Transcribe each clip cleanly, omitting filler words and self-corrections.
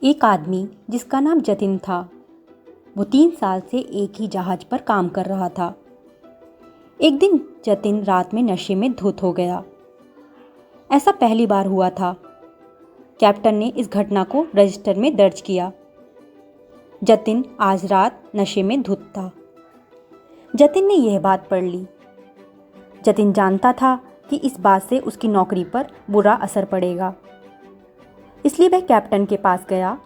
एक आदमी जिसका नाम जतिन था, वो 3 साल से एक ही जहाज पर काम कर रहा था। एक दिन जतिन रात में नशे में धुत हो गया। ऐसा पहली बार हुआ था। कैप्टन ने इस घटना को रजिस्टर में दर्ज किया। जतिन आज रात नशे में धुत था। जतिन ने यह बात पढ़ ली। जतिन जानता था कि इस बात से उसकी नौकरी पर बुरा असर पड़ेगा, इसलिए वह कैप्टन के पास गया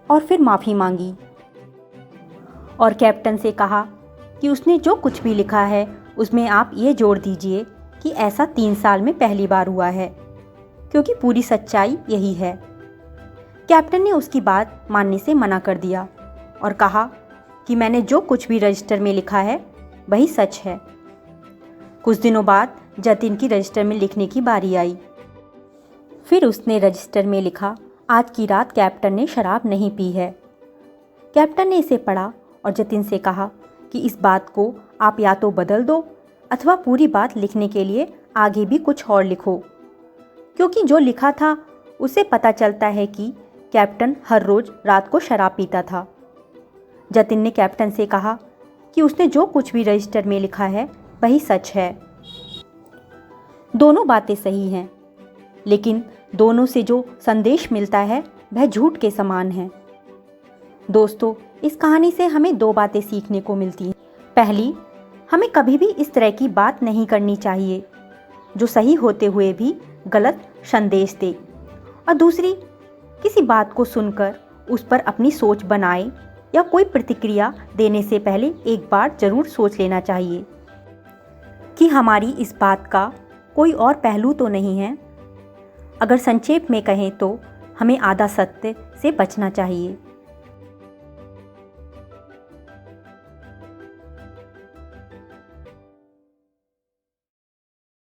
और फिर माफ़ी मांगी और कैप्टन से कहा कि उसने जो कुछ भी लिखा है उसमें आप ये जोड़ दीजिए कि ऐसा 3 साल में पहली बार हुआ है, क्योंकि पूरी सच्चाई यही है। कैप्टन ने उसकी बात मानने से मना कर दिया और कहा कि मैंने जो कुछ भी रजिस्टर में लिखा है वही सच है। कुछ दिनों बाद जतिन की रजिस्टर में लिखने की बारी आई। फिर उसने रजिस्टर में लिखा, आज की रात कैप्टन ने शराब नहीं पी है। कैप्टन ने इसे पढ़ा और जतिन से कहा कि इस बात को आप या तो बदल दो अथवा पूरी बात लिखने के लिए आगे भी कुछ और लिखो, क्योंकि जो लिखा था उसे पता चलता है कि कैप्टन हर रोज़ रात को शराब पीता था। जतिन ने कैप्टन से कहा कि उसने जो कुछ भी रजिस्टर में लिखा है वही सच है। दोनों बातें सही हैं, लेकिन दोनों से जो संदेश मिलता है वह झूठ के समान है। दोस्तों, इस कहानी से हमें 2 बातें सीखने को मिलती हैं। पहली, हमें कभी भी इस तरह की बात नहीं करनी चाहिए जो सही होते हुए भी गलत संदेश दे। और दूसरी, किसी बात को सुनकर उस पर अपनी सोच बनाए या कोई प्रतिक्रिया देने से पहले एक बार जरूर सोच लेना चाहिए कि हमारी इस बात का कोई और पहलू तो नहीं है। अगर संक्षेप में कहें तो हमें आधा सत्य से बचना चाहिए।